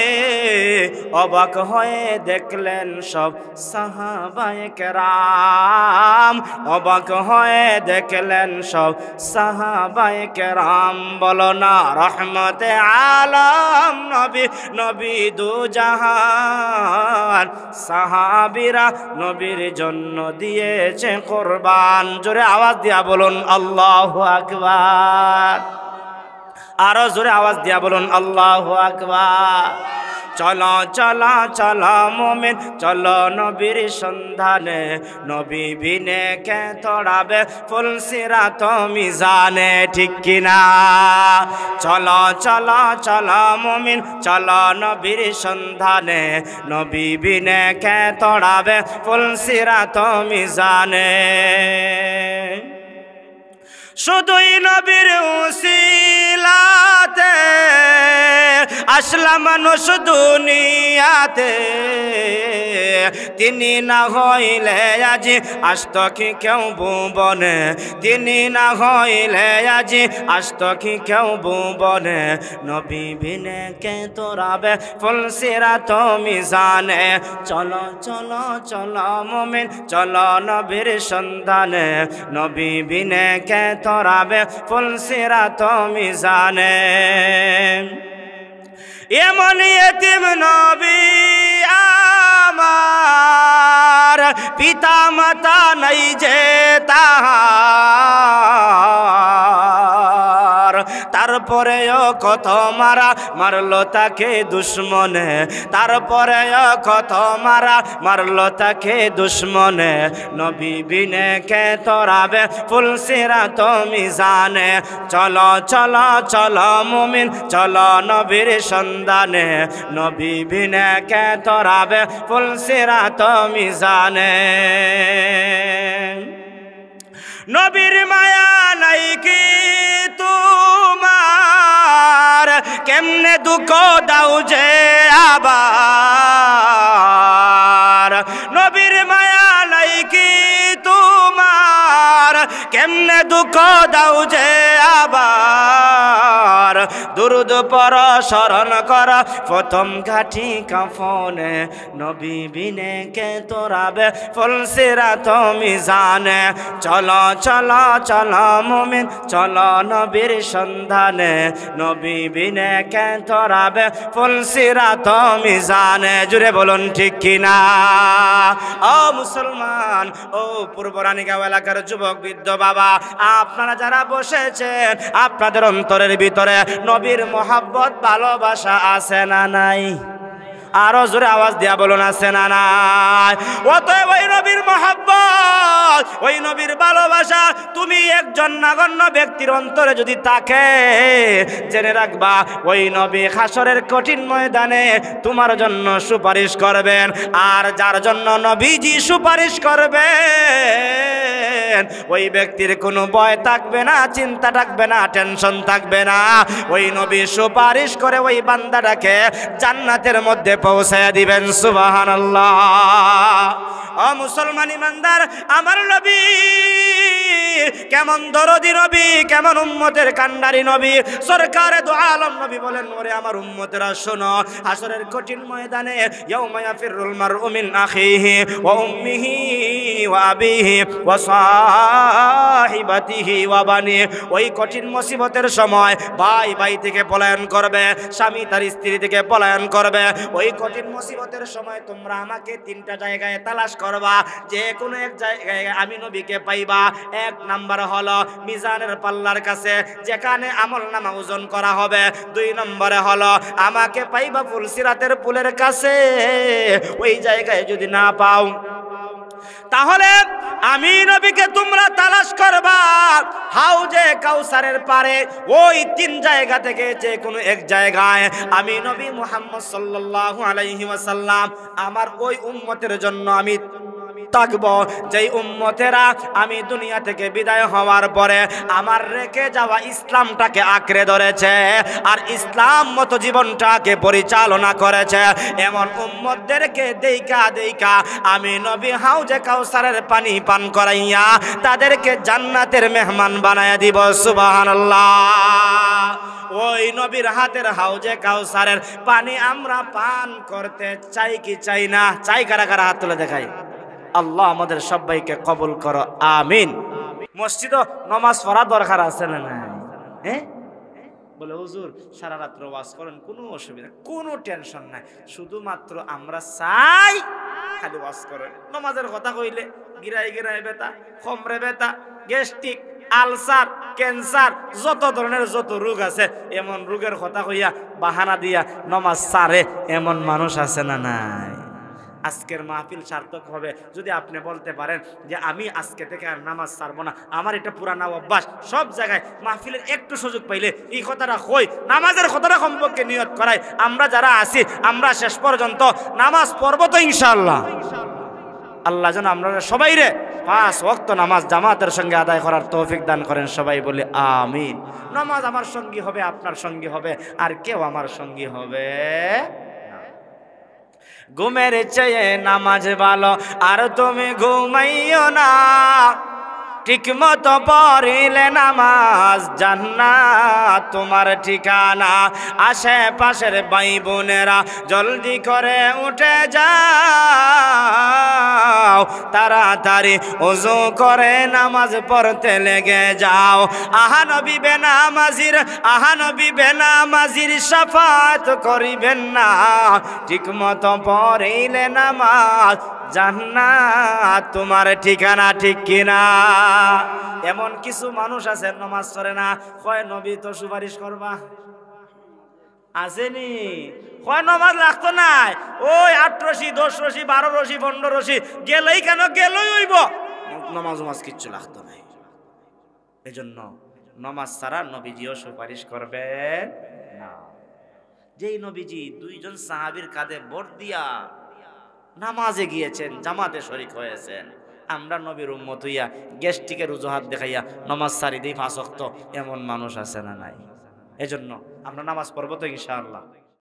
অবাক হয়ে দেখলেন সব সাহাবায়ে কেরাম। অবাক হয়ে দেখলেন সব সাহাবায়ে কেরাম। বলো না রহমতে আলম নবী, নবী দু জাহান, সাহাবীরা নবীর জন্য দিয়েছে কুরবান। জোরে আওয়াজ দিয়া বলুন আল্লাহু আকবার। আরো জোরে আওয়াজ দিয়া বলুন আল্লাহু আকবার। চলো চলো চলো মুমিন, চলো নবীর সন্ধানে। নবী বিনে কে তোড়াবে ফুল সিরাত মিজানে, ঠিক কিনা? চলো চলো চলো মুমিন, চলো নবীর সন্ধানে। নবী বিনে কে তোড়াবে ফুল সিরাত মিজানে। শুধুই নবীর উসিলাতে আসলাম মানুষ দুনিয়াতে। তিনি না হইলে আজি আসত কি কেউ ভুবনে। তিনি না হইলে আজি আসত কি কেউ ভুবনে। নবী বিনে কে তোড়াবে ফুল সিরাত মিজানে। চলো চলো চলো মুমিন, চলো নবীর সন্ধানে। নবী বিনে কে তোড়াবে ফুল সিরাত মিজানে। এমন ইতিম নবী আমার, পিতা মাতা নাই যে তাহার। তারপরেও কত মারা মারলো তাকে দুশ্মনে। তারপরেও কত মারা মারলো তাকে দুশ্মনে। নবী বিনে কে তোড়াবে ফুল সিরাত মিজানে। চলো চলো চলো মুমিন, চলো নবীর সন্ধানে। নবী বিনে কে তোড়াবে ফুল সিরাত মিজানে। নবীর মায়া নাই কি তোমার, কেমনে দুঃখ দাও যে আবার। নবীর মায়া নাই কি তোমার, কেমনে দুঃখ দাও যে আবার দুরুদ পর স্মরণ কর প্রথম ঘাটি কাফনে নবী বিনে কে তোরাবে ফুলসিরাত মিজানে চলো চলো চলো মুমিন চলো নবীর সন্ধানে নবী বিনে কে তোরাবে ফুলসিরাত মিজানে জুড়ে বলুন ঠিক কিনা ও মুসলমান ও পূর্বরানীগাঁও এলাকার যুবক বৃদ্ধ বাবা আপনারা যারা বসেছেন আপনাদের অন্তরের ভিতরে নবীর মহব্বত ভালোবাসা আছে না নাই আরো জোরে আওয়াজ দিয়া বলুন আছে না নাই অতএব ওই নবীর মহব্বত ওই নবীর ভালোবাসা তুমি একজন নগণ্য ব্যক্তির অন্তরে যদি থাকে জেনে রাখবা ওই নবী হাসরের কঠিন ময়দানে তোমার জন্য সুপারিশ করবেন আর যার জন্য নবীজি সুপারিশ করবেন ওই ব্যক্তির কোনো ভয় থাকবে না চিন্তা থাকবে না টেনশন থাকবে না ওই নবী সুপারিশ করে ওই বান্দাটাকে জান্নাতের মধ্যে পৌঁছায়া দিবেন সুবহানাল্লাহ ও মুসলমান ইমানদার আমার নবী কেমন দরদি নবী কেমন উম্মতের কান্ডারি নবী সরকারে দু আলম নবী বলেন ওরে আমার উম্মতেরা শোনো হাসরের কঠিন ময়দানে ইয়াউমা ইয়াফিরুল মারউ মিন আখিহি ওয়া উম্মিহি ওয়া আবিহি ওয়া সাহিবাতিহি ওয়া বানি ওই কঠিন মুসিবতের সময় ভাই ভাই থেকে পলায়ন করবে স্বামী তার স্ত্রী থেকে পলায়ন করবে ওই কঠিন মুসিবতের সময় তোমরা আমাকে তিনটা জায়গায় তালাশ করবা যে কোনো এক জায়গায় আমি নবীকে পাইবা এক নাম্বার হলো মিজানের পাল্লার কাছে যেখানে আমলনামা ওজন করা হবে দুই নম্বরে হলো আমাকে পাইবা ফুলসিরাতের পুলের কাছে ওই জায়গায় যদি না পাও তাহলে আমি নবীকে তোমরা তালাশ করবা হাউজে কাউসারের পারে ওই তিন জায়গা থেকে যে কোনো এক জায়গায় আমি নবী মুহাম্মদ সাল্লাল্লাহু আলাইহি ওয়াসাল্লাম আমার ওই উম্মতের জন্য আমি থাকবো যেই উম্মতেরা আমি দুনিয়া থেকে বিদায় হওয়ার পরে আমার রেখে যাওয়া ইসলামটাকে আঁকড়ে ধরেছে আর ইসলাম মতো জীবনটাকে পরিচালনা করেছে এমন উম্মতদেরকে দেইকা দেইকা আমি নবী হাউজে কাউসারের পানি পান করাইয়া তাদেরকে জান্নাতের মেহমান বানায়া দিব সুবহানাল্লাহ ওই নবীর হাতের হাউজে কাউসারের পানি আমরা পান করতে চাই কি চাই না চাই কারা কারা হাত তুলে দেখাই আল্লাহ আমাদের সবাইকে কবুল করো আমিন মসজিদে নামাজ পড়া দরকার আছে না নাই হ্যাঁ বলে হুজুর সারা রাত ওয়াজ করেন কোনো অসুবিধা কোনো টেনশন নাই শুধুমাত্র আমরা চাই খালি ওয়াজ করেন নামাজের কথা কইলে গিরাই গিরাই ব্যথা কমরে ব্যথা গ্যাস্ট্রিক আলসার ক্যান্সার যত ধরনের যত রোগ আছে এমন রোগের কথা কইয়া বাহানা দিয়া নামাজ সারে এমন মানুষ আছে না নাই আজকের মাহফিল সার্থক হবে যদি আপনি বলতে পারেন যে আমি আজকে থেকে আর নামাজ ছাড়বো না আমার এটা পুরানা অভ্যাস সব জায়গায় মাহফিলের একটু সুযোগ পাইলে এই কথাটা কই নামাজের কথাটা কমপক্ষে নিয়ত করাই আমরা যারা আছি আমরা শেষ পর্যন্ত নামাজ পড়বো তো ইনশাআল্লাহ আল্লাহ যেন আমরা সবাই রে 5 ওয়াক্ত নামাজ জামাতের সঙ্গে আদায় করার তৌফিক দান করেন সবাই বলি আমিন নামাজ আমার সঙ্গী হবে আপনার সঙ্গী হবে আর কেউ আমার সঙ্গী হবে ঘুমের চেয়ে নামাজ ভালো আর তুমি ঘুমাইও না ঠিক মতো পড়িলে নামাজ জান্নাত তোমার ঠিকানা আশেপাশের ভাই বোনেরা জলদি করে উঠে যাও তাড়াতাড়ি ওযু করে নামাজ পড়তে লেগে যাও আহা নবী বেনামাজির শাফাত করিবেন না ঠিক মতো পড়িলে নামাজ জান্নাত তোমার ঠিকানা ঠিক কিনা এমন কিছু মানুষ আছে নামাজ পড়ে না কয় নবী তো সুপারিশ করবা আসেনি কয় নামাজ লাগতো না ওই 8 রশি 10 রশি 12 রশি 15 রশি গেলেই কেন গেলই হইব নামাজ কিচ্ছু লাগতো না এজন্য নামাজ ছাড়া নবীজিও সুপারিশ করবেন না যেই নবীজি দুইজন সাহাবীর কাঁধে ভর দিয়া নামাজে গিয়েছেন জামাতে শরীক হয়েছেন আমরা নবীর উম্মত হইয়া গ্যাস্ট্রিকের অজুহাত দেখাইয়া নামাজ ছাড়ি দেই 5 ওয়াক্ত এমন মানুষ আছে না নাই এজন্য আমরা নামাজ পড়ব তো ইনশাআল্লাহ।